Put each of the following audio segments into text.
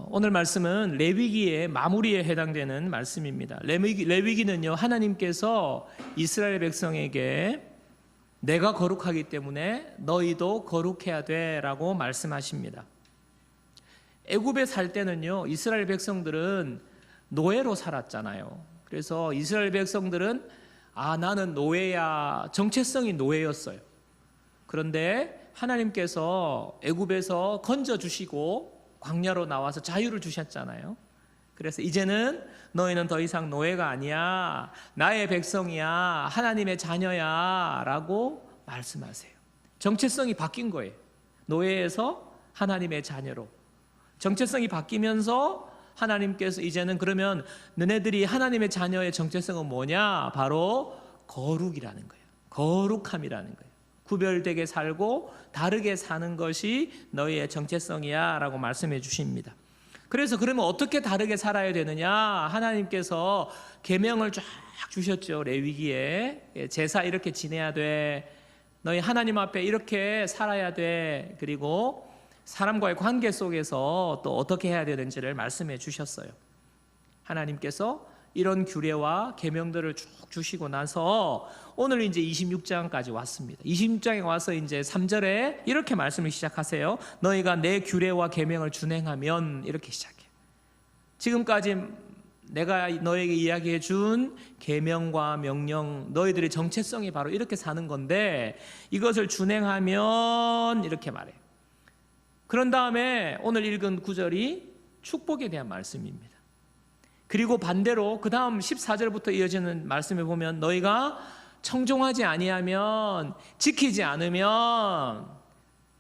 오늘 말씀은 레위기의 마무리에 해당되는 말씀입니다. 레위기는요, 하나님께서 이스라엘 백성에게 내가 거룩하기 때문에 너희도 거룩해야 돼라고 말씀하십니다. 애굽에 살 때는요, 이스라엘 백성들은 노예로 살았잖아요. 그래서 이스라엘 백성들은 나는 노예야, 정체성이 노예였어요. 그런데 하나님께서 애굽에서 건져주시고 광야로 나와서 자유를 주셨잖아요. 그래서 이제는 너희는 더 이상 노예가 아니야, 나의 백성이야, 하나님의 자녀야 라고 말씀하세요. 정체성이 바뀐 거예요. 노예에서 하나님의 자녀로 정체성이 바뀌면서 하나님께서 이제는 그러면 너네들이 하나님의 자녀의 정체성은 뭐냐? 바로 거룩이라는 거예요. 거룩함이라는 거예요. 구별되게 살고 다르게 사는 것이 너희의 정체성이야 라고 말씀해 주십니다. 그래서 그러면 어떻게 다르게 살아야 되느냐? 하나님께서 계명을 쫙 주셨죠. 레위기에 제사 이렇게 지내야 돼, 너희 하나님 앞에 이렇게 살아야 돼, 그리고 사람과의 관계 속에서 또 어떻게 해야 되는지를 말씀해 주셨어요. 하나님께서 이런 규례와 계명들을 쭉 주시고 나서 오늘 이제 26장까지 왔습니다. 26장에 와서 이제 3절에 이렇게 말씀을 시작하세요. 너희가 내 규례와 계명을 준행하면, 이렇게 시작해요. 지금까지 내가 너에게 이야기해 준 계명과 명령, 너희들의 정체성이 바로 이렇게 사는 건데 이것을 준행하면, 이렇게 말해요. 그런 다음에 오늘 읽은 9절이 축복에 대한 말씀입니다. 그리고 반대로 그 다음 14절부터 이어지는 말씀에 보면 너희가 청종하지 아니하면, 지키지 않으면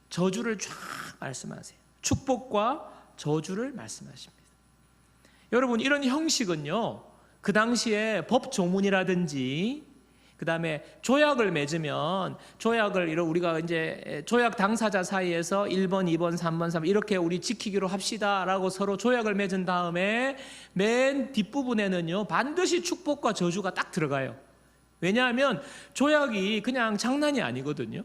저주를 쫙 말씀하세요. 축복과 저주를 말씀하십니다. 여러분, 이런 형식은요, 그 당시에 법 조문이라든지 그 다음에 조약을 맺으면, 조약을 우리가 이제 조약 당사자 사이에서 1번, 2번, 3번, 3번 이렇게 우리 지키기로 합시다 라고 서로 조약을 맺은 다음에 맨 뒷부분에는요 반드시 축복과 저주가 딱 들어가요. 왜냐하면 조약이 그냥 장난이 아니거든요.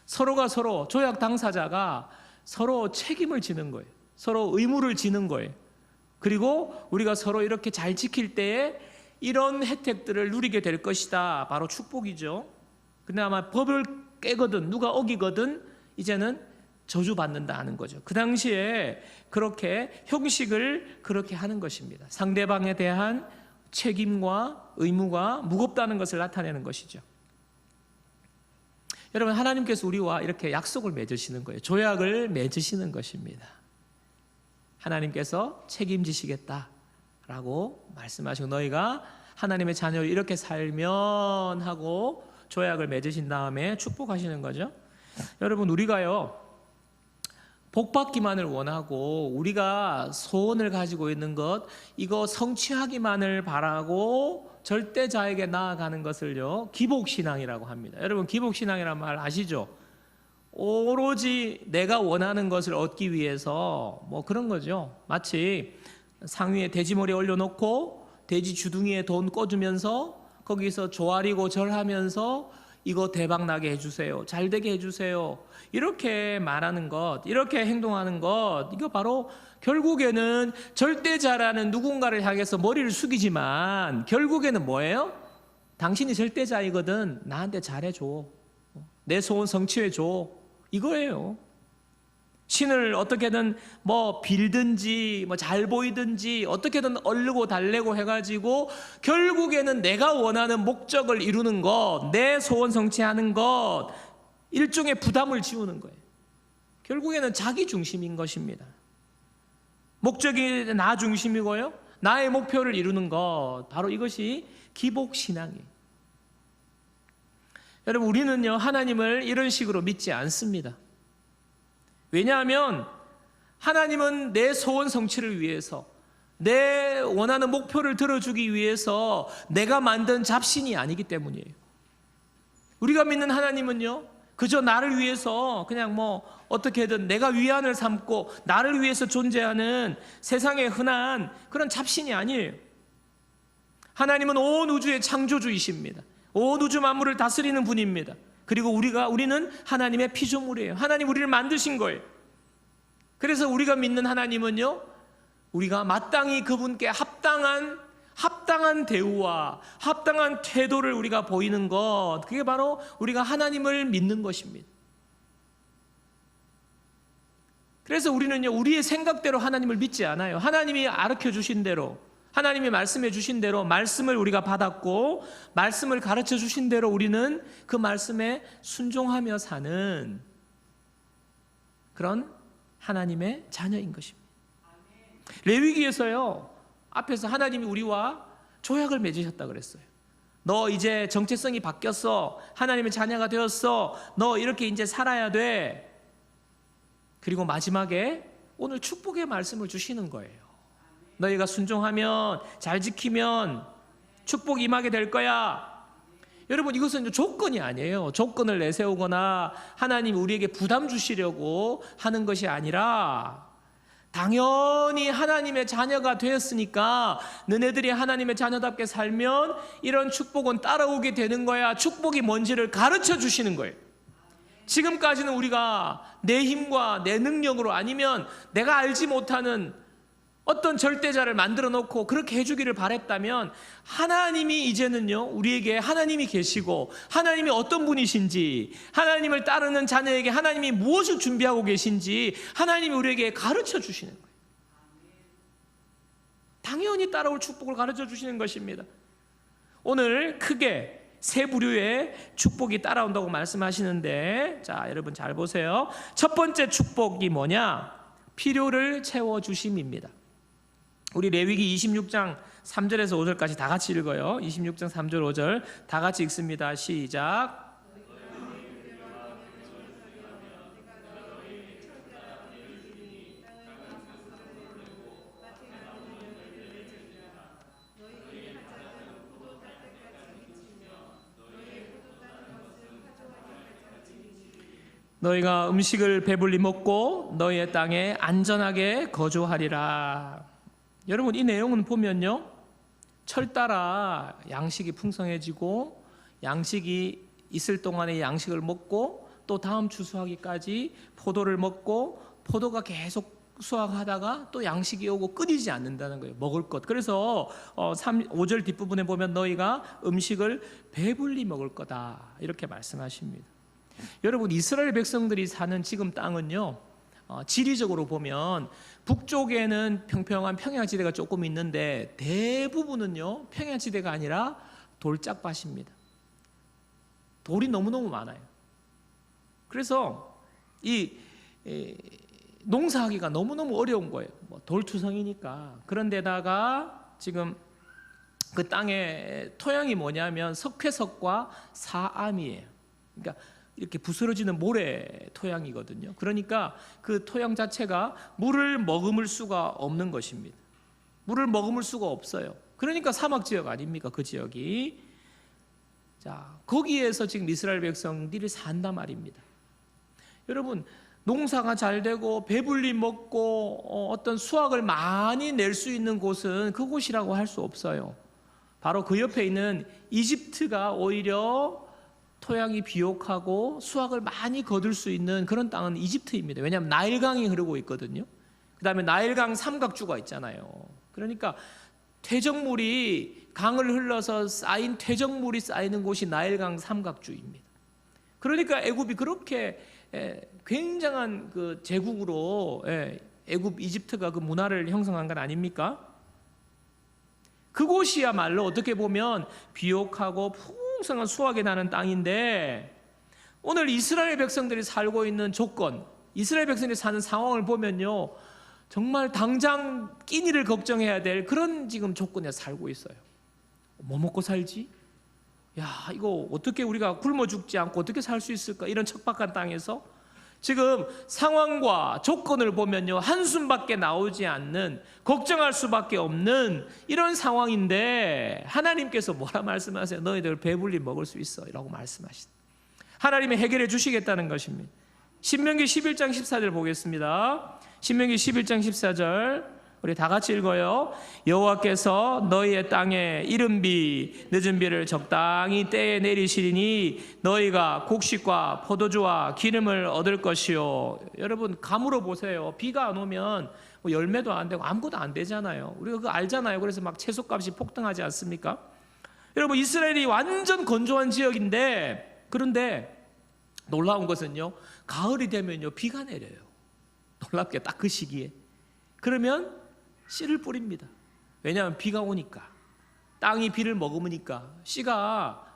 서로가 서로, 조약 당사자가 서로 책임을 지는 거예요. 서로 의무를 지는 거예요. 그리고 우리가 서로 이렇게 잘 지킬 때에 이런 혜택들을 누리게 될 것이다, 바로 축복이죠. 근데 아마 법을 깨거든, 누가 어기거든 이제는 저주받는다 하는 거죠. 그 당시에 그렇게 형식을 그렇게 하는 것입니다. 상대방에 대한 책임과 의무가 무겁다는 것을 나타내는 것이죠. 여러분, 하나님께서 우리와 이렇게 약속을 맺으시는 거예요. 조약을 맺으시는 것입니다. 하나님께서 책임지시겠다라고 말씀하시고 너희가 하나님의 자녀로 이렇게 살면 하고 조약을 맺으신 다음에 축복하시는 거죠. 여러분, 우리가요 복받기만을 원하고 우리가 소원을 가지고 있는 것, 이거 성취하기만을 바라고 절대자에게 나아가는 것을요 기복신앙이라고 합니다. 여러분, 기복신앙이란 말 아시죠? 오로지 내가 원하는 것을 얻기 위해서 뭐 그런 거죠. 마치 상위에 돼지머리 올려놓고 돼지 주둥이에 돈 꽂으면서 거기서 조아리고 절하면서 이거 대박나게 해주세요, 잘되게 해주세요, 이렇게 말하는 것, 이렇게 행동하는 것, 이거 바로 결국에는 절대자라는 누군가를 향해서 머리를 숙이지만 결국에는 뭐예요? 당신이 절대자이거든, 나한테 잘해줘, 내 소원 성취해줘, 이거예요. 신을 어떻게든 뭐 빌든지 뭐 잘 보이든지 어떻게든 얼르고 달래고 해가지고 결국에는 내가 원하는 목적을 이루는 것, 내 소원 성취하는 것, 일종의 부담을 지우는 거예요. 결국에는 자기 중심인 것입니다. 목적이 나 중심이고요, 나의 목표를 이루는 것, 바로 이것이 기복신앙이에요. 여러분, 우리는요 하나님을 이런 식으로 믿지 않습니다. 왜냐하면 하나님은 내 소원 성취를 위해서, 내 원하는 목표를 들어주기 위해서 내가 만든 잡신이 아니기 때문이에요. 우리가 믿는 하나님은요 그저 나를 위해서 그냥 뭐 어떻게든 내가 위안을 삼고 나를 위해서 존재하는 세상에 흔한 그런 잡신이 아니에요. 하나님은 온 우주의 창조주이십니다. 온 우주 만물을 다스리는 분입니다. 그리고 우리는 하나님의 피조물이에요. 하나님 우리를 만드신 거예요. 그래서 우리가 믿는 하나님은요 우리가 마땅히 그분께 합당한 대우와 합당한 태도를 우리가 보이는 것, 그게 바로 우리가 하나님을 믿는 것입니다. 그래서 우리는요, 우리의 생각대로 하나님을 믿지 않아요. 하나님이 가르쳐 주신 대로, 하나님이 말씀해 주신 대로 말씀을 우리가 받았고 말씀을 가르쳐 주신 대로 우리는 그 말씀에 순종하며 사는 그런 하나님의 자녀인 것입니다. 레위기에서요, 앞에서 하나님이 우리와 조약을 맺으셨다 그랬어요. 너 이제 정체성이 바뀌었어. 하나님의 자녀가 되었어. 너 이렇게 이제 살아야 돼. 그리고 마지막에 오늘 축복의 말씀을 주시는 거예요. 너희가 순종하면, 잘 지키면 축복이 임하게 될 거야. 여러분, 이것은 조건이 아니에요. 조건을 내세우거나 하나님이 우리에게 부담 주시려고 하는 것이 아니라, 당연히 하나님의 자녀가 되었으니까 너네들이 하나님의 자녀답게 살면 이런 축복은 따라오게 되는 거야. 축복이 뭔지를 가르쳐 주시는 거예요. 지금까지는 우리가 내 힘과 내 능력으로, 아니면 내가 알지 못하는 어떤 절대자를 만들어 놓고 그렇게 해주기를 바랬다면, 하나님이 이제는요, 우리에게 하나님이 계시고 하나님이 어떤 분이신지, 하나님을 따르는 자녀에게 하나님이 무엇을 준비하고 계신지 하나님이 우리에게 가르쳐 주시는 거예요. 당연히 따라올 축복을 가르쳐 주시는 것입니다. 오늘 크게 세 부류의 축복이 따라온다고 말씀하시는데, 자, 여러분 잘 보세요. 첫 번째 축복이 뭐냐? 필요를 채워주심입니다. 우리 레위기 26장 3절에서 5절까지 다 같이 읽어요. 26장 3절 5절 다 같이 읽습니다. 시작. 너희가 음식을 배불리 먹고 너희의 땅에 안전하게 거주하리라. 여러분, 이 내용은 보면요, 철 따라 양식이 풍성해지고 양식이 있을 동안에 양식을 먹고 또 다음 추수하기까지 포도를 먹고 포도가 계속 수확하다가 또 양식이 오고 끊이지 않는다는 거예요. 먹을 것. 그래서 5절 뒷부분에 보면 너희가 음식을 배불리 먹을 거다, 이렇게 말씀하십니다. 여러분, 이스라엘 백성들이 사는 지금 땅은요, 지리적으로 보면 북쪽에는 평평한 평야지대가 조금 있는데 대부분은요, 평야지대가 아니라 돌짝밭입니다. 돌이 너무너무 많아요. 그래서 이 농사하기가 너무너무 어려운 거예요. 돌투성이니까. 그런데다가 지금 그 땅의 토양이 뭐냐면 석회석과 사암이에요. 그러니까 이렇게 부스러지는 모래 토양이거든요. 그러니까 그 토양 자체가 물을 머금을 수가 없는 것입니다. 물을 머금을 수가 없어요. 그러니까 사막 지역 아닙니까, 그 지역이. 자, 거기에서 지금 이스라엘 백성들이 산단 말입니다. 여러분, 농사가 잘 되고 배불리 먹고 어떤 수확을 많이 낼 수 있는 곳은 그곳이라고 할 수 없어요. 바로 그 옆에 있는 이집트가 오히려 토양이 비옥하고 수확을 많이 거둘 수 있는 그런 땅은 이집트입니다. 왜냐하면 나일강이 흐르고 있거든요. 그 다음에 나일강 삼각주가 있잖아요. 그러니까 퇴적물이, 강을 흘러서 쌓인 퇴적물이 쌓이는 곳이 나일강 삼각주입니다. 그러니까 애굽이 그렇게 굉장한 그 제국으로, 애굽, 이집트가 그 문화를 형성한 건 아닙니까? 그곳이야말로 어떻게 보면 비옥하고 풍성한 수확이 나는 땅인데, 오늘 이스라엘 백성들이 살고 있는 조건, 이스라엘 백성들이 사는 상황을 보면요, 정말 당장 끼니를 걱정해야 될 그런 지금 조건에 살고 있어요. 뭐 먹고 살지? 야, 이거 어떻게 우리가 굶어 죽지 않고 어떻게 살 수 있을까? 이런 척박한 땅에서 지금 상황과 조건을 보면요, 한숨밖에 나오지 않는, 걱정할 수밖에 없는 이런 상황인데, 하나님께서 뭐라 말씀하세요? 너희들 배불리 먹을 수 있어 라고 말씀하시다. 하나님이 해결해 주시겠다는 것입니다. 신명기 11장 14절 보겠습니다. 신명기 11장 14절 우리 다 같이 읽어요. 여호와께서 너희의 땅에 이른 비 늦은 비를 적당히 때에 내리시리니 너희가 곡식과 포도주와 기름을 얻을 것이요. 여러분 감으로 보세요. 비가 안 오면 뭐 열매도 안 되고 아무것도 안 되잖아요. 우리가 그거 알잖아요. 그래서 막 채소값이 폭등하지 않습니까? 여러분 이스라엘이 완전 건조한 지역인데, 그런데 놀라운 것은요, 가을이 되면요 비가 내려요. 놀랍게 딱 그 시기에. 그러면 씨를 뿌립니다. 왜냐하면 비가 오니까, 땅이 비를 머금으니까 씨가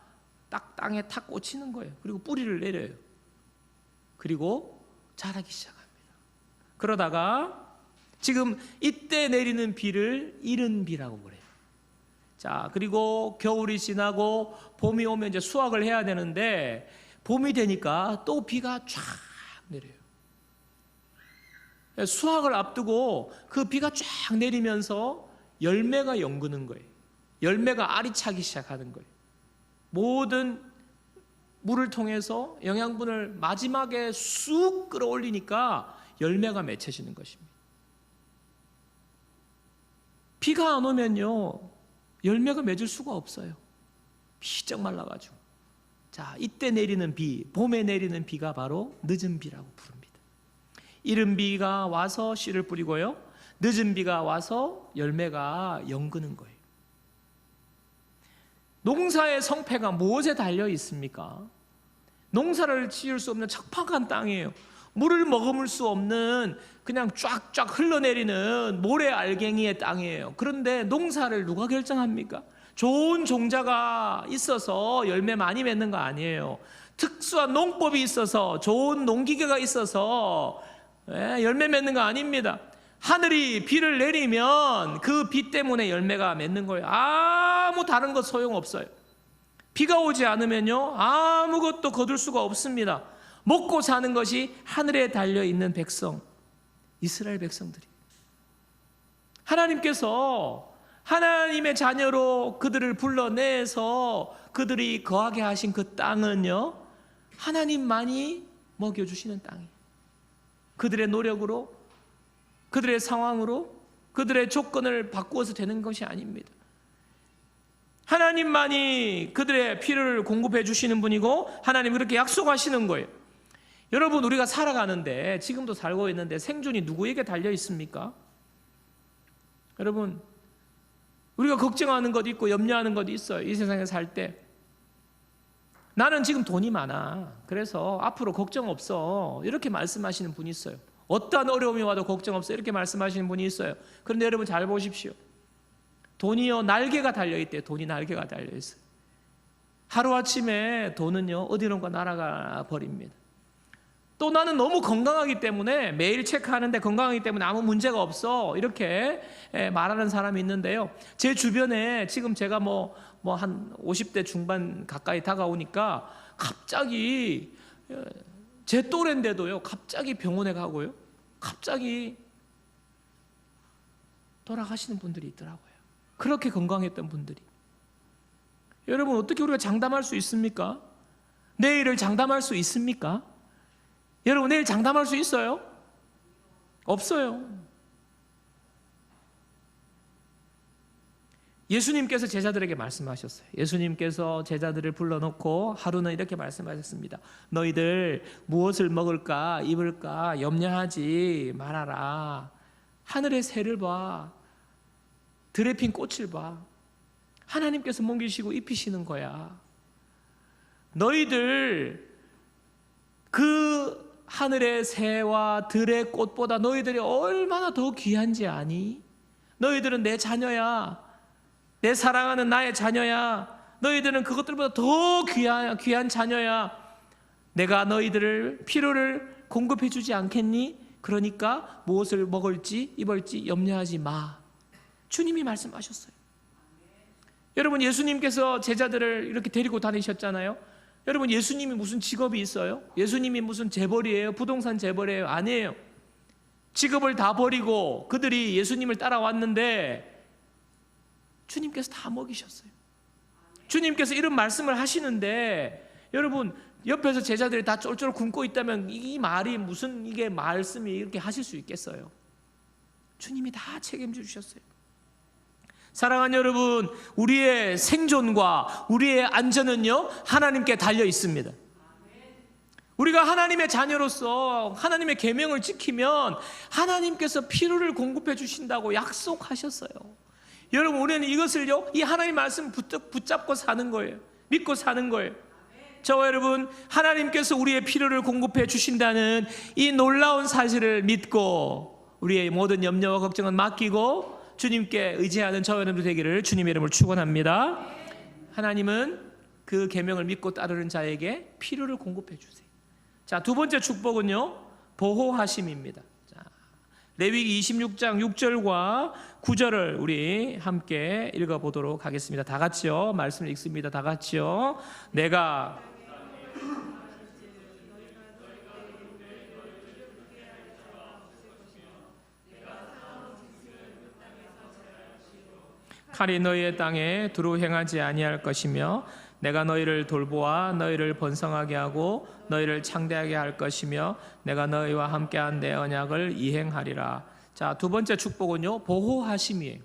딱 땅에 탁 꽂히는 거예요. 그리고 뿌리를 내려요. 그리고 자라기 시작합니다. 그러다가 지금 이때 내리는 비를 이른 비라고 그래요. 자, 그리고 겨울이 지나고 봄이 오면 이제 수확을 해야 되는데, 봄이 되니까 또 비가 쫙 내려요. 수확을 앞두고 그 비가 쫙 내리면서 열매가 연그는 거예요. 열매가 알이 차기 시작하는 거예요. 모든 물을 통해서 영양분을 마지막에 쑥 끌어올리니까 열매가 맺혀지는 것입니다. 비가 안 오면요 열매가 맺을 수가 없어요. 비쩍 말라가지고. 자, 이때 내리는 비, 봄에 내리는 비가 바로 늦은 비라고 부릅니다. 이른 비가 와서 씨를 뿌리고요, 늦은 비가 와서 열매가 연그는 거예요. 농사의 성패가 무엇에 달려 있습니까? 농사를 지을 수 없는 척박한 땅이에요. 물을 머금을 수 없는 그냥 쫙쫙 흘러내리는 모래 알갱이의 땅이에요. 그런데 농사를 누가 결정합니까? 좋은 종자가 있어서 열매 많이 맺는 거 아니에요. 특수한 농법이 있어서, 좋은 농기계가 있어서 열매 맺는 거 아닙니다. 하늘이 비를 내리면 그 비 때문에 열매가 맺는 거예요. 아무 다른 것 소용없어요. 비가 오지 않으면요 아무것도 거둘 수가 없습니다. 먹고 사는 것이 하늘에 달려있는 백성, 이스라엘 백성들이, 하나님께서 하나님의 자녀로 그들을 불러내서 그들이 거하게 하신 그 땅은요 하나님만이 먹여주시는 땅이에요. 그들의 노력으로, 그들의 상황으로, 그들의 조건을 바꾸어서 되는 것이 아닙니다. 하나님만이 그들의 필요를 공급해 주시는 분이고, 하나님 그렇게 약속하시는 거예요. 여러분, 우리가 살아가는데, 지금도 살고 있는데 생존이 누구에게 달려 있습니까? 여러분, 우리가 걱정하는 것 있고 염려하는 것 있어요. 이 세상에 살 때. 나는 지금 돈이 많아, 그래서 앞으로 걱정 없어, 이렇게 말씀하시는 분이 있어요. 어떠한 어려움이 와도 걱정 없어, 이렇게 말씀하시는 분이 있어요. 그런데 여러분 잘 보십시오. 돈이요 날개가 달려있대요. 돈이 날개가 달려있어요. 하루아침에 돈은요 어디론가 날아가 버립니다. 또 나는 너무 건강하기 때문에 매일 체크하는데 건강하기 때문에 아무 문제가 없어, 이렇게 말하는 사람이 있는데요, 제 주변에 지금 제가 뭐 한 50대 중반 가까이 다가오니까 갑자기 제 또래인데도요 갑자기 병원에 가고요 갑자기 돌아가시는 분들이 있더라고요. 그렇게 건강했던 분들이. 여러분, 어떻게 우리가 장담할 수 있습니까? 내일을 장담할 수 있습니까? 여러분, 내일 장담할 수 있어요? 없어요. 예수님께서 제자들에게 말씀하셨어요. 예수님께서 제자들을 불러놓고 하루는 이렇게 말씀하셨습니다. 너희들 무엇을 먹을까 입을까 염려하지 말아라. 하늘의 새를 봐, 들에 핀 꽃을 봐. 하나님께서 먹이시고 입히시는 거야. 너희들 그 하늘의 새와 들의 꽃보다 너희들이 얼마나 더 귀한지 아니? 너희들은 내 자녀야. 내 사랑하는 나의 자녀야. 너희들은 그것들보다 더 귀한 자녀야. 내가 너희들을 필요를 공급해 주지 않겠니? 그러니까 무엇을 먹을지 입을지 염려하지 마. 주님이 말씀하셨어요. 여러분, 예수님께서 제자들을 이렇게 데리고 다니셨잖아요. 여러분, 예수님이 무슨 직업이 있어요? 예수님이 무슨 재벌이에요? 부동산 재벌이에요? 아니에요. 직업을 다 버리고 그들이 예수님을 따라왔는데 주님께서 다 먹이셨어요. 주님께서 이런 말씀을 하시는데, 여러분 옆에서 제자들이 다 쫄쫄 굶고 있다면 이 말이 무슨, 이게 말씀이 이렇게 하실 수 있겠어요? 주님이 다 책임져 주셨어요. 사랑하는 여러분, 우리의 생존과 우리의 안전은요, 하나님께 달려 있습니다. 우리가 하나님의 자녀로서 하나님의 계명을 지키면 하나님께서 필요를 공급해 주신다고 약속하셨어요. 여러분, 우리는 이것을요, 이 하나님 말씀 붙잡고 사는 거예요. 믿고 사는 거예요. 저와 여러분, 하나님께서 우리의 필요를 공급해 주신다는 이 놀라운 사실을 믿고 우리의 모든 염려와 걱정은 맡기고 주님께 의지하는 저와 여러분 되기를 주님의 이름으로 축원합니다. 하나님은 그 계명을 믿고 따르는 자에게 필요를 공급해 주세요. 자, 두 번째 축복은요, 보호하심입니다. 자, 레위기 26장 6절과 9절을 우리 함께 읽어보도록 하겠습니다. 다 같이요, 말씀을 읽습니다. 다 같이요. 내가 칼이 너희의 땅에 두루 행하지 아니할 것이며 내가 너희를 돌보아 너희를 번성하게 하고 너희를 창대하게 할 것이며 내가 너희와 함께한 내 언약을 이행하리라. 자, 두 번째 축복은요, 보호하심이에요.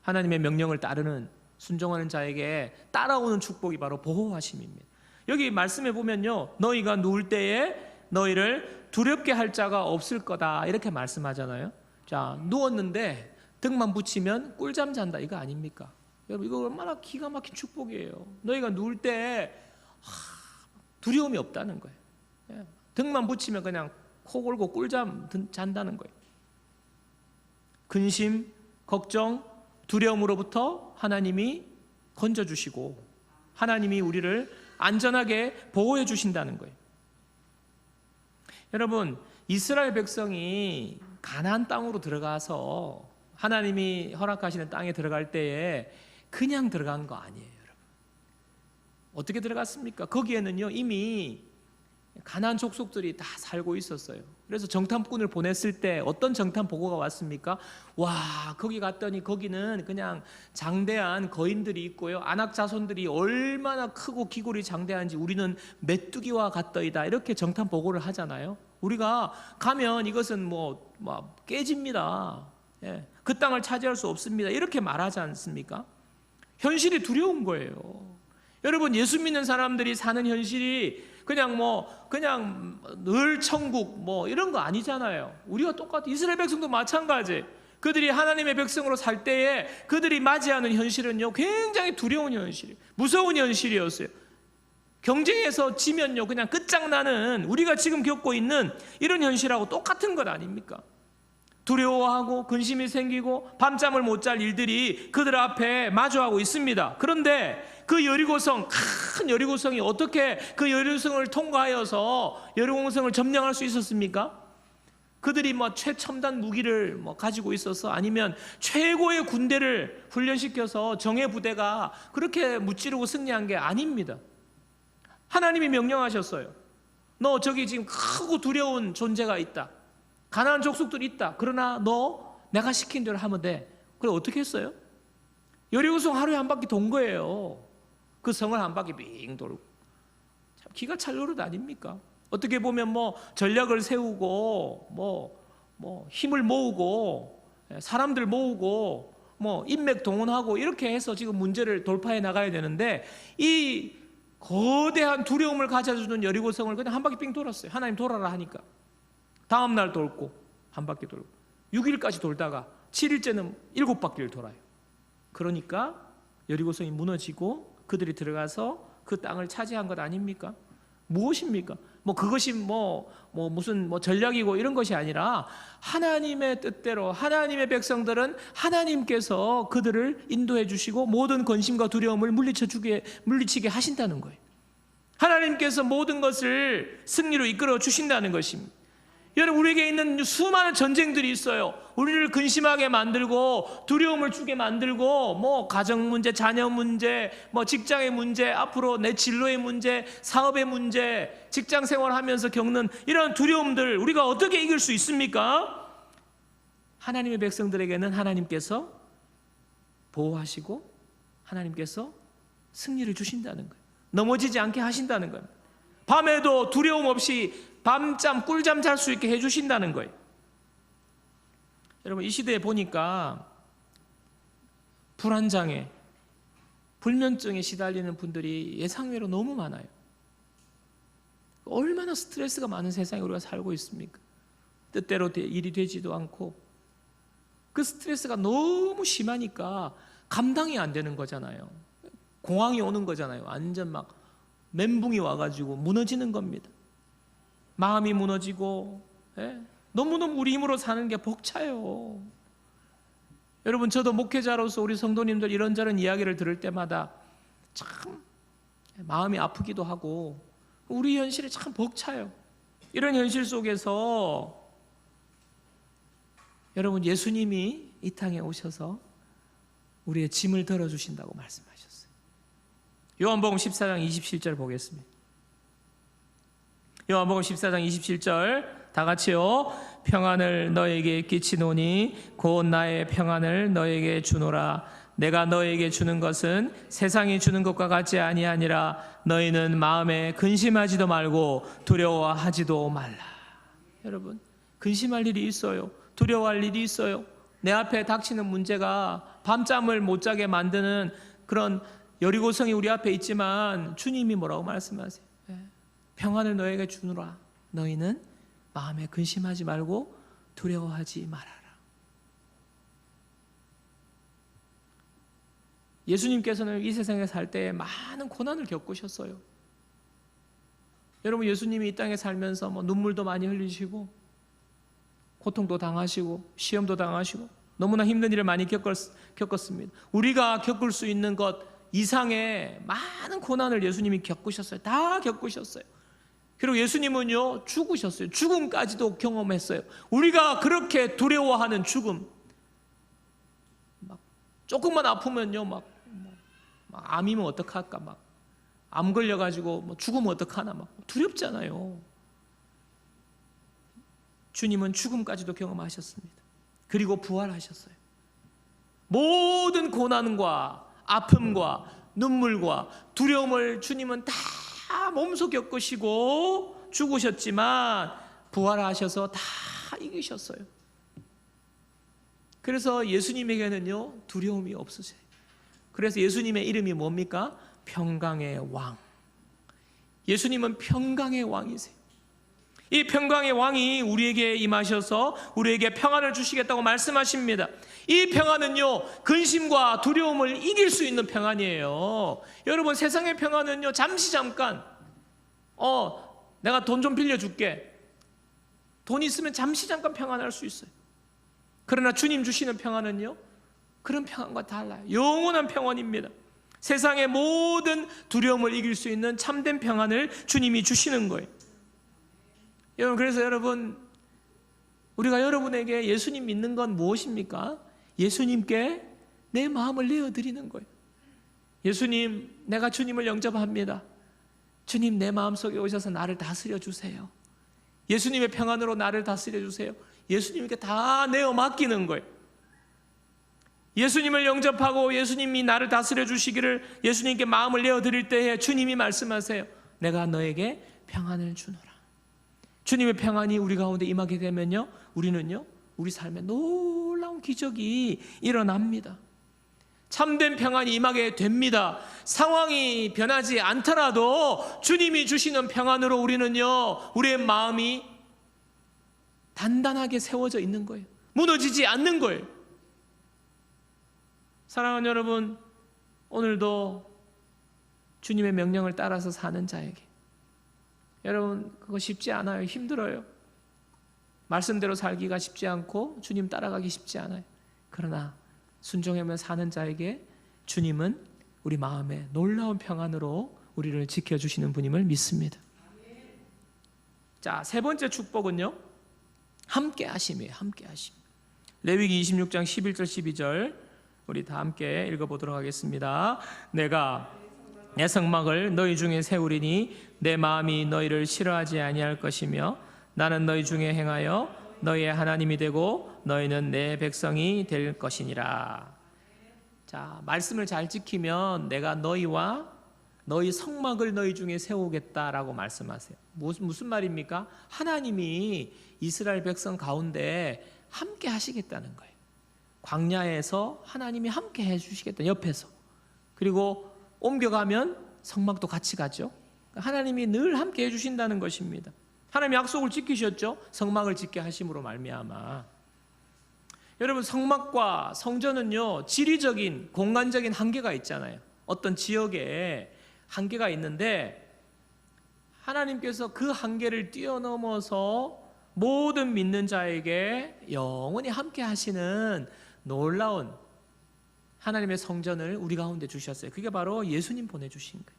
하나님의 명령을 따르는, 순종하는 자에게 따라오는 축복이 바로 보호하심입니다. 여기 말씀해 보면요, 너희가 누울 때에 너희를 두렵게 할 자가 없을 거다, 이렇게 말씀하잖아요. 자, 누웠는데 등만 붙이면 꿀잠 잔다, 이거 아닙니까? 여러분, 이거 얼마나 기가 막힌 축복이에요. 너희가 누울 때 두려움이 없다는 거예요. 등만 붙이면 그냥 코 골고 꿀잠 잔다는 거예요. 근심, 걱정, 두려움으로부터 하나님이 건져주시고 하나님이 우리를 안전하게 보호해 주신다는 거예요. 여러분, 이스라엘 백성이 가나안 땅으로 들어가서 하나님이 허락하시는 땅에 들어갈 때에 그냥 들어간 거 아니에요, 여러분. 어떻게 들어갔습니까? 거기에는요, 이미 가나안 족속들이 다 살고 있었어요. 그래서 정탐꾼을 보냈을 때 어떤 정탐 보고가 왔습니까? 와, 거기 갔더니 거기는 그냥 장대한 거인들이 있고요, 안악 자손들이 얼마나 크고 기골이 장대한지 우리는 메뚜기와 같더이다, 이렇게 정탐 보고를 하잖아요. 우리가 가면 이것은 뭐 깨집니다. 예, 그 땅을 차지할 수 없습니다, 이렇게 말하지 않습니까? 현실이 두려운 거예요. 여러분, 예수 믿는 사람들이 사는 현실이 그냥 늘 천국 이런 거 아니잖아요. 우리가 똑같아. 이스라엘 백성도 마찬가지. 그들이 하나님의 백성으로 살 때에 그들이 맞이하는 현실은요, 굉장히 두려운 현실, 무서운 현실이었어요. 경쟁에서 지면요, 그냥 끝장나는, 우리가 지금 겪고 있는 이런 현실하고 똑같은 것 아닙니까? 두려워하고 근심이 생기고 밤잠을 못 잘 일들이 그들 앞에 마주하고 있습니다. 그런데 그 여리고성, 큰 여리고성이 어떻게 그 여리고성을 통과하여서 여리고성을 점령할 수 있었습니까? 그들이 최첨단 무기를 가지고 있어서, 아니면 최고의 군대를 훈련시켜서 정예 부대가 그렇게 무찌르고 승리한 게 아닙니다. 하나님이 명령하셨어요. 너 저기 지금 크고 두려운 존재가 있다, 가나안 족속들이 있다. 그러나 너 내가 시킨 대로 하면 돼. 그래, 어떻게 했어요? 여리고성 하루에 한 바퀴 돈 거예요. 그 성을 한 바퀴 빙 돌고. 참 기가 찰 노릇 아닙니까? 어떻게 보면 전략을 세우고 힘을 모으고 사람들 모으고 인맥 동원하고 이렇게 해서 지금 문제를 돌파해 나가야 되는데, 이 거대한 두려움을 가져주는 여리고성을 그냥 한 바퀴 빙 돌았어요. 하나님 돌아라 하니까. 다음 날 돌고 한 바퀴 돌고 6일까지 돌다가 7일째는 7바퀴를 돌아요. 그러니까 여리고성이 무너지고 그들이 들어가서 그 땅을 차지한 것 아닙니까? 무엇입니까? 그것이 무슨 전략이고 이런 것이 아니라 하나님의 뜻대로 하나님의 백성들은 하나님께서 그들을 인도해 주시고 모든 근심과 두려움을 물리치게 하신다는 거예요. 하나님께서 모든 것을 승리로 이끌어 주신다는 것입니다. 여러분, 우리에게 있는 수많은 전쟁들이 있어요. 우리를 근심하게 만들고 두려움을 주게 만들고 가정 문제, 자녀 문제, 직장의 문제, 앞으로 내 진로의 문제, 사업의 문제, 직장 생활하면서 겪는 이런 두려움들 우리가 어떻게 이길 수 있습니까? 하나님의 백성들에게는 하나님께서 보호하시고 하나님께서 승리를 주신다는 거예요. 넘어지지 않게 하신다는 거예요. 밤에도 두려움 없이 밤잠, 꿀잠 잘 수 있게 해주신다는 거예요. 여러분 이 시대에 보니까 불안장애, 불면증에 시달리는 분들이 예상외로 너무 많아요. 얼마나 스트레스가 많은 세상에 우리가 살고 있습니까? 뜻대로 일이 되지도 않고 그 스트레스가 너무 심하니까 감당이 안 되는 거잖아요. 공황이 오는 거잖아요. 완전 막 멘붕이 와가지고 무너지는 겁니다. 마음이 무너지고, 너무너무 우리 힘으로 사는 게 벅차요. 여러분 저도 목회자로서 우리 성도님들 이런저런 이야기를 들을 때마다 참 마음이 아프기도 하고 우리 현실이 참 벅차요. 이런 현실 속에서 여러분 예수님이 이 땅에 오셔서 우리의 짐을 덜어주신다고 말씀하셨어요. 요한복음 14장 27절 보겠습니다. 요한복음 14장 27절 다 같이요. 평안을 너에게 끼치노니 곧 나의 평안을 너에게 주노라. 내가 너에게 주는 것은 세상이 주는 것과 같지 아니하니라. 너희는 마음에 근심하지도 말고 두려워하지도 말라. 여러분 근심할 일이 있어요. 두려워할 일이 있어요. 내 앞에 닥치는 문제가 밤잠을 못 자게 만드는 그런 여리고성이 우리 앞에 있지만 주님이 뭐라고 말씀하세요? 평안을 너에게 주노라. 너희는 마음에 근심하지 말고 두려워하지 말아라. 예수님께서는 이 세상에 살 때 많은 고난을 겪으셨어요. 여러분 예수님이 이 땅에 살면서 눈물도 많이 흘리시고 고통도 당하시고 시험도 당하시고 너무나 힘든 일을 많이 겪었습니다. 우리가 겪을 수 있는 것 이상의 많은 고난을 예수님이 겪으셨어요. 다 겪으셨어요. 그리고 예수님은요 죽으셨어요. 죽음까지도 경험했어요. 우리가 그렇게 두려워하는 죽음, 막 조금만 아프면요 막 암이면 어떡할까, 막 암 걸려가지고 죽으면 어떡하나 막 두렵잖아요. 주님은 죽음까지도 경험하셨습니다. 그리고 부활하셨어요. 모든 고난과 아픔과 눈물과 두려움을 주님은 다 몸소 겪으시고 죽으셨지만 부활하셔서 다 이기셨어요. 그래서 예수님에게는요 두려움이 없으세요. 그래서 예수님의 이름이 뭡니까? 평강의 왕. 예수님은 평강의 왕이세요. 이 평강의 왕이 우리에게 임하셔서 우리에게 평안을 주시겠다고 말씀하십니다. 이 평안은요 근심과 두려움을 이길 수 있는 평안이에요. 여러분 세상의 평안은요 잠깐 내가 돈 좀 빌려줄게, 돈 있으면 잠깐 평안할 수 있어요. 그러나 주님 주시는 평안은요 그런 평안과 달라요. 영원한 평안입니다. 세상의 모든 두려움을 이길 수 있는 참된 평안을 주님이 주시는 거예요. 여러분 그래서 여러분 우리가 여러분에게 예수님 믿는 건 무엇입니까? 예수님께 내 마음을 내어드리는 거예요. 예수님, 내가 주님을 영접합니다. 주님 내 마음속에 오셔서 나를 다스려 주세요. 예수님의 평안으로 나를 다스려 주세요. 예수님께 다 내어 맡기는 거예요. 예수님을 영접하고 예수님이 나를 다스려 주시기를 예수님께 마음을 내어드릴 때에 주님이 말씀하세요. 내가 너에게 평안을 주노라. 주님의 평안이 우리 가운데 임하게 되면요 우리는요 우리 삶에 놀라운 기적이 일어납니다. 참된 평안이 임하게 됩니다. 상황이 변하지 않더라도 주님이 주시는 평안으로 우리는요 우리의 마음이 단단하게 세워져 있는 거예요. 무너지지 않는 거예요. 사랑하는 여러분, 오늘도 주님의 명령을 따라서 사는 자에게, 여러분 그거 쉽지 않아요. 힘들어요. 말씀대로 살기가 쉽지 않고 주님 따라가기 쉽지 않아요. 그러나 순종하며 사는 자에게 주님은 우리 마음에 놀라운 평안으로 우리를 지켜주시는 분임을 믿습니다. 자, 세 번째 축복은요 함께 하심이에요. 함께 하심. 레위기 26장 11절 12절 우리 다 함께 읽어보도록 하겠습니다. 내가 내 성막을 너희 중에 세우리니 내 마음이 너희를 싫어하지 아니할 것이며 나는 너희 중에 행하여 너희의 하나님이 되고 너희는 내 백성이 될 것이니라. 자, 말씀을 잘 지키면 내가 너희와 너희 성막을 너희 중에 세우겠다라고 말씀하세요. 무슨 말입니까? 하나님이 이스라엘 백성 가운데 함께 하시겠다는 거예요. 광야에서 하나님이 함께 해주시겠다, 옆에서. 그리고 옮겨가면 성막도 같이 가죠. 하나님이 늘 함께 해주신다는 것입니다. 하나님이 약속을 지키셨죠. 성막을 짓게 하심으로 말미암아. 여러분, 성막과 성전은요, 지리적인 공간적인 한계가 있잖아요. 어떤 지역에 한계가 있는데 하나님께서 그 한계를 뛰어넘어서 모든 믿는 자에게 영원히 함께 하시는 놀라운 하나님의 성전을 우리 가운데 주셨어요. 그게 바로 예수님 보내주신 거예요.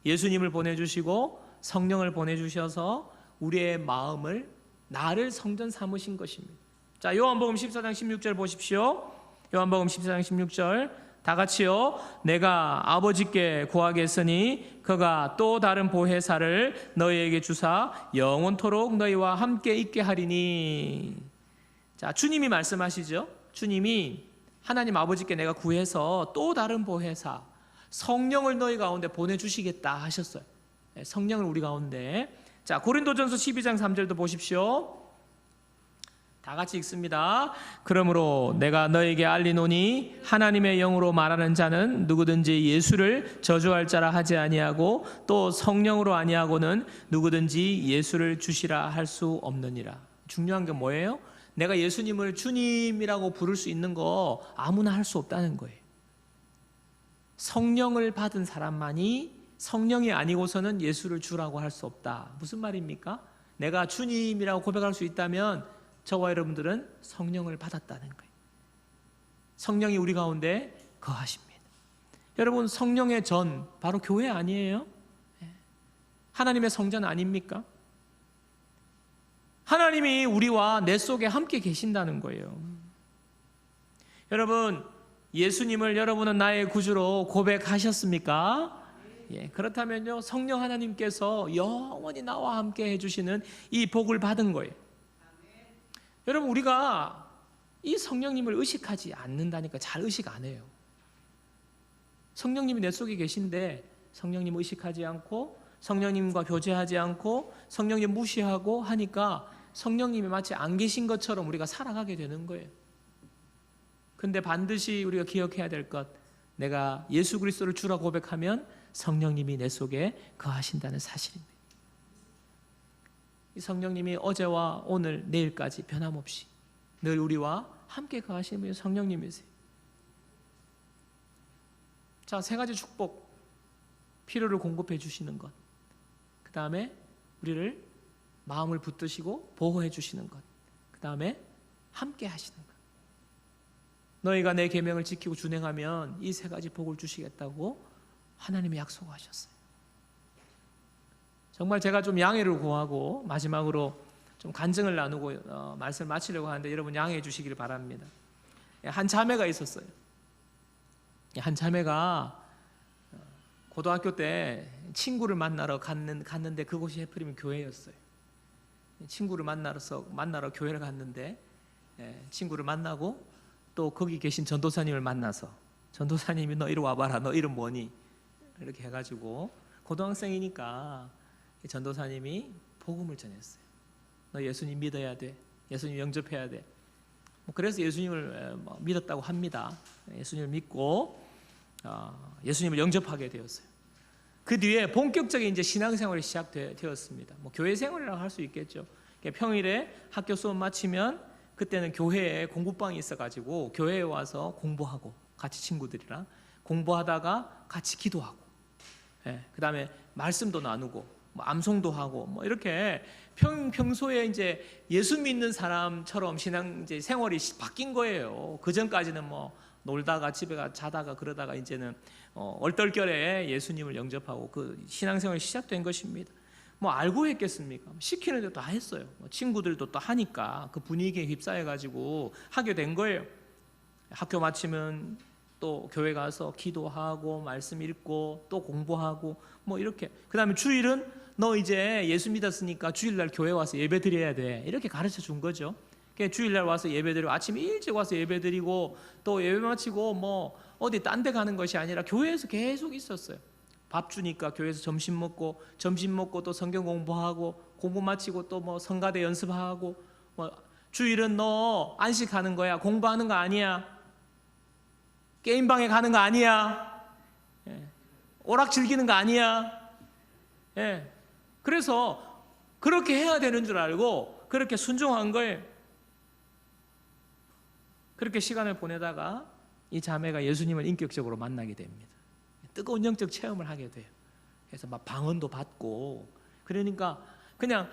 예수님을 보내주시고 성령을 보내주셔서 우리의 마음을, 나를 성전 삼으신 것입니다. 자, 요한복음 14장 16절 보십시오. 요한복음 14장 16절 다 같이요. 내가 아버지께 구하겠으니 그가 또 다른 보혜사를 너희에게 주사 영원토록 너희와 함께 있게 하리니. 자, 주님이 말씀하시죠. 주님이 하나님 아버지께 내가 구해서 또 다른 보혜사, 성령을 너희 가운데 보내주시겠다 하셨어요. 성령을 우리 가운데. 자, 고린도전서 12장 3절도 보십시오. 다 같이 읽습니다. 그러므로 내가 너에게 알리노니 하나님의 영으로 말하는 자는 누구든지 예수를 저주할 자라 하지 아니하고 또 성령으로 아니하고는 누구든지 예수를 주시라 할 수 없느니라. 중요한 게 뭐예요? 내가 예수님을 주님이라고 부를 수 있는 거 아무나 할 수 없다는 거예요. 성령을 받은 사람만이, 성령이 아니고서는 예수를 주라고 할 수 없다. 무슨 말입니까? 내가 주님이라고 고백할 수 있다면 저와 여러분들은 성령을 받았다는 거예요. 성령이 우리 가운데 거하십니다. 여러분, 성령의 전 바로 교회 아니에요? 하나님의 성전 아닙니까? 하나님이 우리와 내 속에 함께 계신다는 거예요. 여러분, 예수님을 여러분은 나의 구주로 고백하셨습니까? 예, 그렇다면요, 성령 하나님께서 영원히 나와 함께 해주시는 이 복을 받은 거예요. 여러분, 우리가 이 성령님을 의식하지 않는다니까. 잘 의식 안 해요. 성령님이 내 속에 계신데 성령님 의식하지 않고 성령님과 교제하지 않고 성령님 무시하고 하니까 성령님이 마치 안 계신 것처럼 우리가 살아가게 되는 거예요. 근데 반드시 우리가 기억해야 될 것, 내가 예수 그리스도를 주라 고백하면 성령님이 내 속에 거하신다는 사실입니다. 이 성령님이 어제와 오늘, 내일까지 변함없이 늘 우리와 함께 거하시는 분이 성령님이세요. 자, 세 가지 축복. 필요를 공급해 주시는 것, 그 다음에 우리를 마음을 붙드시고 보호해 주시는 것, 그 다음에 함께 하시는 것. 너희가 내 계명을 지키고 준행하면 이 세 가지 복을 주시겠다고 하나님이 약속하셨어요. 정말 제가 좀 양해를 구하고 마지막으로 좀 간증을 나누고 말씀을 마치려고 하는데 여러분 양해해 주시기를 바랍니다. 한 자매가 있었어요. 한 자매가 고등학교 때 친구를 만나러 갔는데 그곳이 하필이면 교회였어요. 친구를 만나러 교회를 갔는데 친구를 만나고 또 거기 계신 전도사님을 만나서 전도사님이 너 이리 와봐라, 너 이름 뭐니? 이렇게 해가지고 고등학생이니까 전도사님이 복음을 전했어요. 너 예수님 믿어야 돼. 예수님 영접해야 돼. 그래서 예수님을 믿었다고 합니다. 예수님을 믿고 예수님을 영접하게 되었어요. 그 뒤에 본격적인 이제 신앙생활이 시작되었습니다. 교회 생활이라고 할 수 있겠죠. 평일에 학교 수업 마치면 그때는 교회에 공부방이 있어가지고 교회에 와서 공부하고 같이 친구들이랑 공부하다가 같이 기도하고, 그 다음에 말씀도 나누고 암송도 하고 이렇게 평소에 이제 예수 믿는 사람처럼 신앙 이제 생활이 바뀐 거예요. 그 전까지는 놀다가 집에 자다가 그러다가 이제는 얼떨결에 예수님을 영접하고 그 신앙생활이 시작된 것입니다. 알고 했겠습니까? 시키는 대로 다 했어요. 친구들도 또 하니까 그 분위기에 휩싸여 가지고 하게 된 거예요. 학교 마치면 또 교회 가서 기도하고 말씀 읽고 또 공부하고 이렇게. 그다음에 주일은 너 이제 예수 믿었으니까 주일날 교회 와서 예배 드려야 돼. 이렇게 가르쳐 준 거죠. 주일날 와서 예배 드리고 아침에 일찍 와서 예배 드리고 또 예배 마치고 어디 딴 데 가는 것이 아니라 교회에서 계속 있었어요. 밥 주니까 교회에서 점심 먹고 또 성경 공부하고 공부 마치고 또 뭐 성가대 연습하고 뭐 주일은 너 안식하는 거야. 공부하는 거 아니야. 게임방에 가는 거 아니야. 오락 즐기는 거 아니야. 그래서 그렇게 해야 되는 줄 알고 그렇게 순종한 거예요. 그렇게 시간을 보내다가 이 자매가 예수님을 인격적으로 만나게 됩니다. 뜨거운 영적 체험을 하게 돼요. 그래서 막 방언도 받고, 그러니까 그냥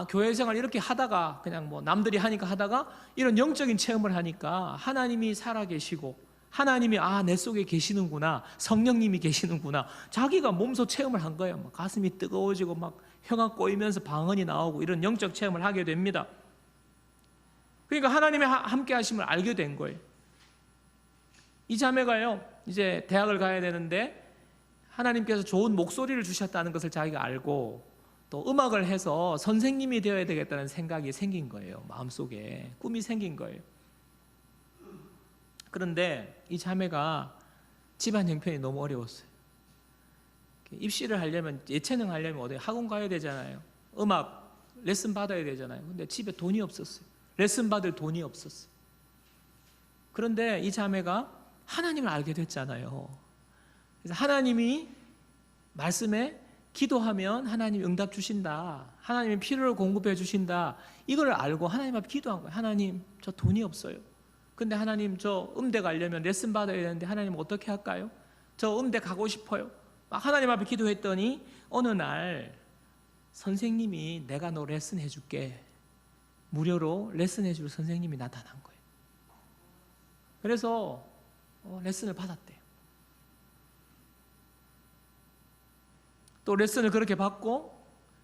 교회 생활 이렇게 하다가 그냥 뭐 남들이 하니까 하다가 이런 영적인 체험을 하니까 하나님이 살아계시고 하나님이 내 속에 계시는구나, 성령님이 계시는구나, 자기가 몸소 체험을 한 거예요. 막 가슴이 뜨거워지고 막 혀가 꼬이면서 방언이 나오고 이런 영적 체험을 하게 됩니다. 그러니까 하나님의 함께 하심을 알게 된 거예요. 이 자매가요, 이제 대학을 가야 되는데 하나님께서 좋은 목소리를 주셨다는 것을 자기가 알고 또 음악을 해서 선생님이 되어야 되겠다는 생각이 생긴 거예요. 마음속에 꿈이 생긴 거예요. 그런데 이 자매가 집안 형편이 너무 어려웠어요. 입시를 하려면, 예체능 하려면 어디 학원 가야 되잖아요. 음악 레슨 받아야 되잖아요. 근데 집에 돈이 없었어요. 레슨 받을 돈이 없었어요. 그런데 이 자매가 하나님을 알게 됐잖아요. 그래서 하나님이 말씀에 기도하면 하나님이 응답 주신다, 하나님이 필요를 공급해 주신다, 이걸 알고 하나님 앞에 기도한 거예요. 하나님, 저 돈이 없어요. 근데 하나님, 저 음대 가려면 레슨 받아야 되는데 하나님 어떻게 할까요? 저 음대 가고 싶어요. 막 하나님 앞에 기도했더니 어느 날 선생님이 내가 너 레슨 해줄게, 무료로 레슨 해줄 선생님이 나타난 거예요. 그래서 레슨을 받았대요. 또 레슨을 그렇게 받고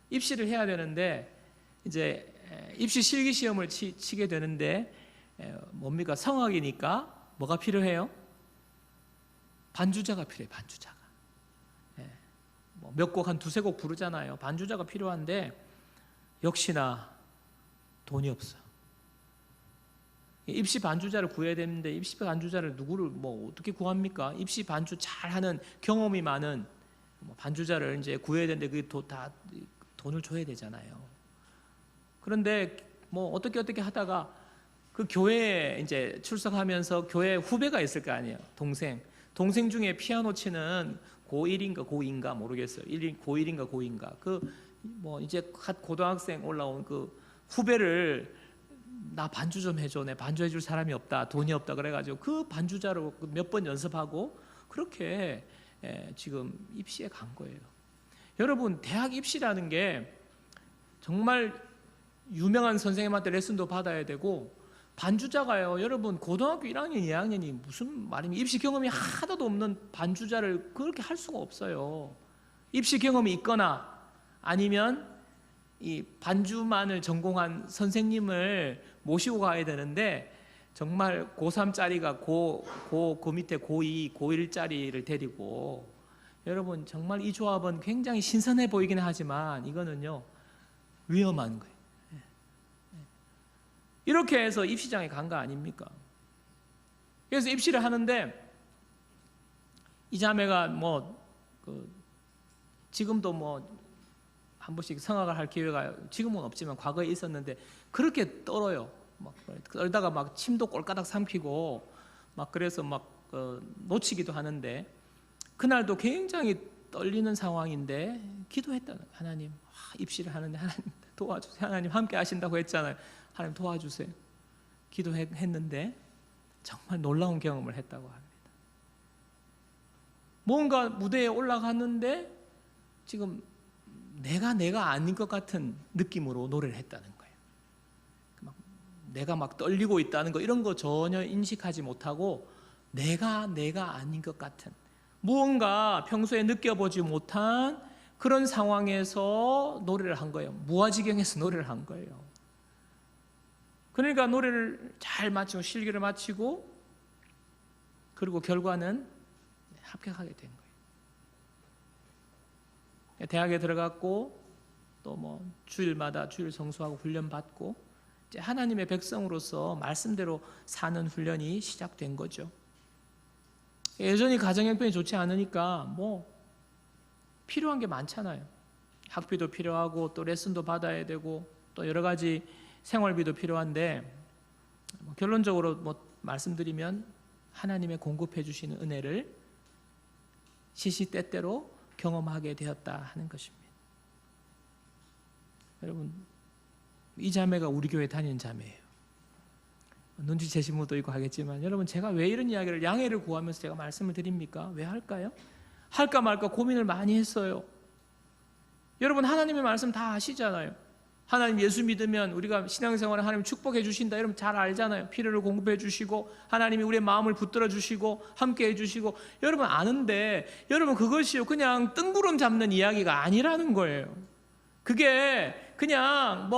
입시를 해야 되는데 이제 입시 실기 시험을 치게 되는데 뭡니까? 성악이니까 뭐가 필요해요? 반주자가 필요해요. 반주자가. 몇 곡, 한 두세 곡 부르잖아요. 반주자가 필요한데 역시나 돈이 없어. 입시 반주자를 구해야 되는데 입시 반주자를 누구를 뭐 어떻게 구합니까? 입시 반주 잘하는 경험이 많은 반주자를 이제 구해야 되는데 그게 다 돈을 줘야 되잖아요. 그런데 뭐 어떻게 하다가 그 교회에 이제 출석하면서 교회 후배가 있을 거 아니에요. 동생 중에 피아노 치는 고1인가 고2인가 모르겠어요. 고1인가 고2인가 그 뭐 이제 고등학생 올라온 그 후배를 나 반주 좀 해줘, 내 반주 해줄 사람이 없다, 돈이 없다 그래가지고 그 반주자로 몇 번 연습하고 그렇게 지금 입시에 간 거예요. 여러분, 대학 입시라는 게 정말 유명한 선생님한테 레슨도 받아야 되고, 반주자가요, 여러분 고등학교 1학년 2학년이 무슨 말입니까? 입시 경험이 하나도 없는 반주자를 그렇게 할 수가 없어요. 입시 경험이 있거나 아니면 이 반주만을 전공한 선생님을 모시고 가야 되는데 정말 고3짜리가 그 밑에 고2, 고1짜리를 데리고, 여러분 정말 이 조합은 굉장히 신선해 보이긴 하지만 이거는요 위험한 거예요. 이렇게 해서 입시장에 간 거 아닙니까? 그래서 입시를 하는데 이 자매가 지금도 한 번씩 성악을 할 기회가 지금은 없지만 과거에 있었는데 그렇게 떨어요. 막 떨다가 막 침도 꼴까닥 삼키고 막 그래서 놓치기도 하는데, 그날도 굉장히 떨리는 상황인데 기도했다는 거예요. 하나님, 입시를 하는데 하나님 도와주세요. 하나님 함께 하신다고 했잖아요. 하나님 도와주세요. 기도했는데 정말 놀라운 경험을 했다고 합니다. 뭔가 무대에 올라갔는데 지금 내가 아닌 것 같은 느낌으로 노래를 했다는 거예요. 내가 막 떨리고 있다는 거 이런 거 전혀 인식하지 못하고 내가 아닌 것 같은, 무언가 평소에 느껴보지 못한 그런 상황에서 노래를 한 거예요. 무아지경에서 노래를 한 거예요. 그러니까 노래를 잘 마치고 실기를 마치고 그리고 결과는 합격하게 된 거예요. 대학에 들어갔고 또 주일마다 주일 성수하고 훈련 받고 이제 하나님의 백성으로서 말씀대로 사는 훈련이 시작된 거죠. 여전히 가정 형편이 좋지 않으니까 필요한 게 많잖아요. 학비도 필요하고 또 레슨도 받아야 되고 또 여러 가지 생활비도 필요한데 결론적으로 말씀드리면 하나님의 공급해 주시는 은혜를 시시때때로 경험하게 되었다 하는 것입니다. 여러분, 이 자매가 우리 교회 다니는 자매예요. 눈치채신 분도 있고 하겠지만 여러분, 제가 왜 이런 이야기를 양해를 구하면서 제가 말씀을 드립니까? 왜 할까요? 할까 말까 고민을 많이 했어요. 여러분, 하나님의 말씀 다 아시잖아요. 하나님 예수 믿으면 우리가 신앙생활에 하나님 축복해 주신다, 여러분 잘 알잖아요. 필요를 공급해 주시고 하나님이 우리의 마음을 붙들어 주시고 함께 해 주시고 여러분 아는데, 여러분 그것이요 그냥 뜬구름 잡는 이야기가 아니라는 거예요. 그게 그냥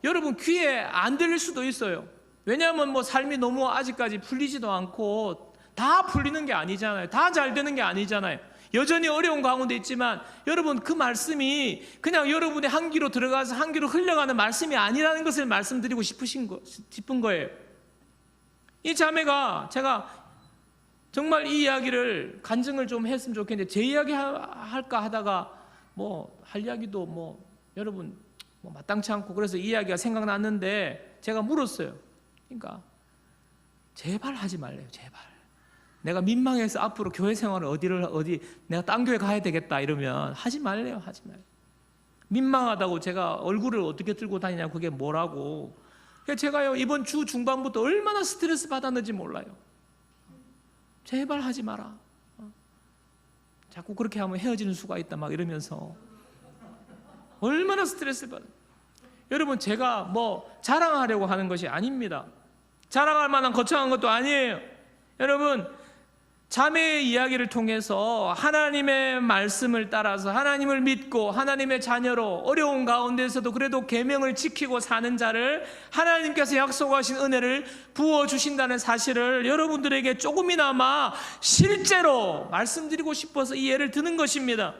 여러분 귀에 안 들릴 수도 있어요. 왜냐하면 삶이 너무 아직까지 풀리지도 않고 다 풀리는 게 아니잖아요. 다 잘 되는 게 아니잖아요. 여전히 어려운 가운데 있지만 여러분, 그 말씀이 그냥 여러분의 한 귀로 들어가서 한 귀로 흘러가는 말씀이 아니라는 것을 말씀드리고 싶은 거예요. 이 자매가, 제가 정말 이 이야기를 간증을 좀 했으면 좋겠는데 제 이야기 할까 하다가 할 이야기도 여러분 마땅치 않고, 그래서 이 이야기가 생각났는데 제가 물었어요. 그러니까 제발 하지 말래요. 제발. 내가 민망해서 앞으로 교회 생활을 어디 내가 딴 교회 가야 되겠다 이러면 하지 말래요. 하지 말래요. 민망하다고 제가 얼굴을 어떻게 들고 다니냐, 그게 뭐라고. 제가요 이번 주 중반부터 얼마나 스트레스 받았는지 몰라요. 제발 하지 마라. 자꾸 그렇게 하면 헤어지는 수가 있다 막 이러면서 얼마나 스트레스를 받아요. 여러분, 제가 자랑하려고 하는 것이 아닙니다. 자랑할 만한 거창한 것도 아니에요. 여러분, 자매의 이야기를 통해서 하나님의 말씀을 따라서 하나님을 믿고 하나님의 자녀로 어려운 가운데서도 그래도 계명을 지키고 사는 자를 하나님께서 약속하신 은혜를 부어주신다는 사실을 여러분들에게 조금이나마 실제로 말씀드리고 싶어서 이 예를 드는 것입니다.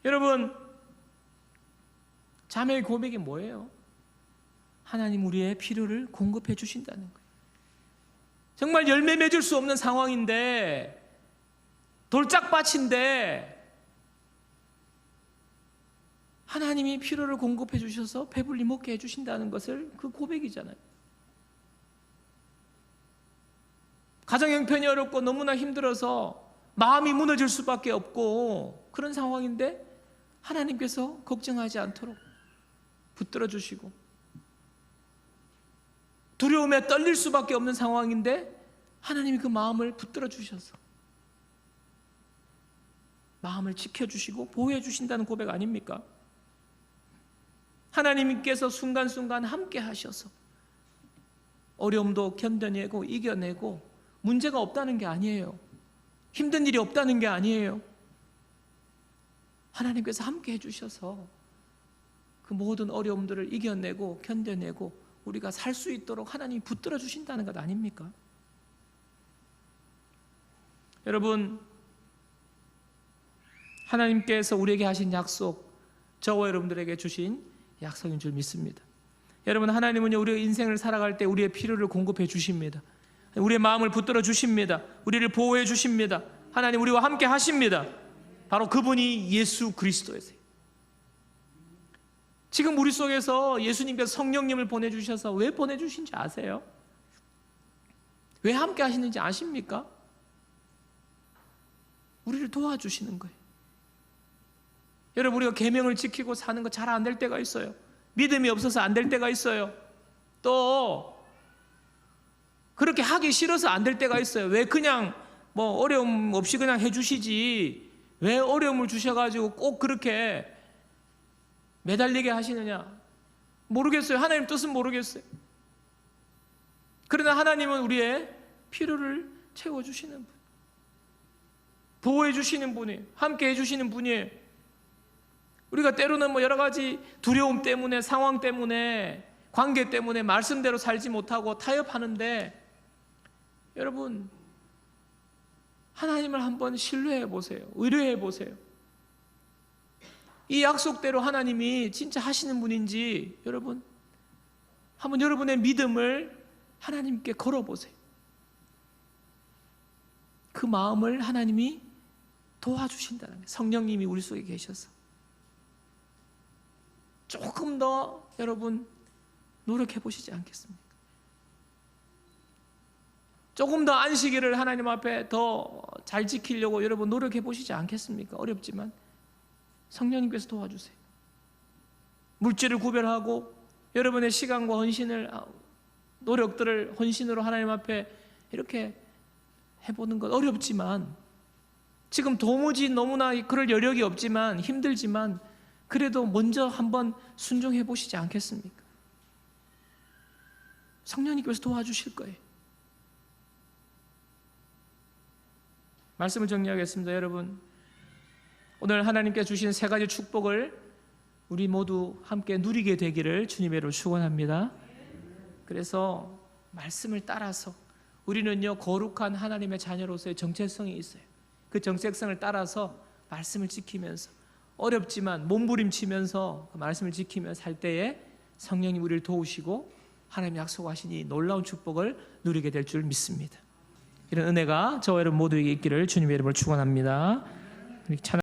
여러분, 자매의 고백이 뭐예요? 하나님 우리의 필요를 공급해 주신다는 거예요. 정말 열매 맺을 수 없는 상황인데, 돌짝밭인데 하나님이 필요를 공급해 주셔서 배불리 먹게 해주신다는 것을, 그 고백이잖아요. 가정 형편이 어렵고 너무나 힘들어서 마음이 무너질 수밖에 없고 그런 상황인데 하나님께서 걱정하지 않도록 붙들어 주시고, 두려움에 떨릴 수밖에 없는 상황인데 하나님이 그 마음을 붙들어 주셔서 마음을 지켜주시고 보호해 주신다는 고백 아닙니까? 하나님께서 순간순간 함께 하셔서 어려움도 견뎌내고 이겨내고 문제가 없다는 게 아니에요. 힘든 일이 없다는 게 아니에요. 하나님께서 함께 해주셔서 그 모든 어려움들을 이겨내고 견뎌내고 우리가 살 수 있도록 하나님이 붙들어 주신다는 것 아닙니까? 여러분, 하나님께서 우리에게 하신 약속, 저와 여러분들에게 주신 약속인 줄 믿습니다. 여러분, 하나님은요 우리의 인생을 살아갈 때 우리의 필요를 공급해 주십니다. 우리의 마음을 붙들어 주십니다. 우리를 보호해 주십니다. 하나님 우리와 함께 하십니다. 바로 그분이 예수 그리스도이세요. 지금 우리 속에서 예수님께서 성령님을 보내주셔서 왜 보내주신지 아세요? 왜 함께 하시는지 아십니까? 우리를 도와주시는 거예요. 여러분, 우리가 계명을 지키고 사는 거 잘 안 될 때가 있어요. 믿음이 없어서 안 될 때가 있어요. 또 그렇게 하기 싫어서 안 될 때가 있어요. 왜 그냥 어려움 없이 그냥 해주시지 왜 어려움을 주셔가지고 꼭 그렇게 매달리게 하시느냐? 모르겠어요. 하나님 뜻은 모르겠어요. 그러나 하나님은 우리의 필요를 채워주시는 분, 보호해 주시는 분이에요. 함께 해주시는 분이에요. 우리가 때로는 여러 가지 두려움 때문에, 상황 때문에, 관계 때문에 말씀대로 살지 못하고 타협하는데, 여러분 하나님을 한번 신뢰해 보세요. 의뢰해 보세요. 이 약속대로 하나님이 진짜 하시는 분인지 여러분 한번 여러분의 믿음을 하나님께 걸어보세요. 그 마음을 하나님이 도와주신다는 거예요. 성령님이 우리 속에 계셔서 조금 더 여러분 노력해 보시지 않겠습니까? 조금 더 안식일을 하나님 앞에 더 잘 지키려고 여러분 노력해 보시지 않겠습니까? 어렵지만 성령님께서 도와주세요. 물질을 구별하고 여러분의 시간과 헌신을, 노력들을 헌신으로 하나님 앞에 이렇게 해보는 것 어렵지만, 지금 도무지 너무나 그럴 여력이 없지만 힘들지만 그래도 먼저 한번 순종해 보시지 않겠습니까? 성령님께서 도와주실 거예요. 말씀을 정리하겠습니다. 여러분, 오늘 하나님께 주신 세 가지 축복을 우리 모두 함께 누리게 되기를 주님의 이름으로 축원합니다. 그래서 말씀을 따라서 우리는요 거룩한 하나님의 자녀로서의 정체성이 있어요. 그 정체성을 따라서 말씀을 지키면서 어렵지만 몸부림치면서 그 말씀을 지키며 살 때에 성령님 우리를 도우시고 하나님 약속하신 이 놀라운 축복을 누리게 될 줄 믿습니다. 이런 은혜가 저와 여러분 모두에게 있기를 주님의 이름으로 축원합니다. 찬양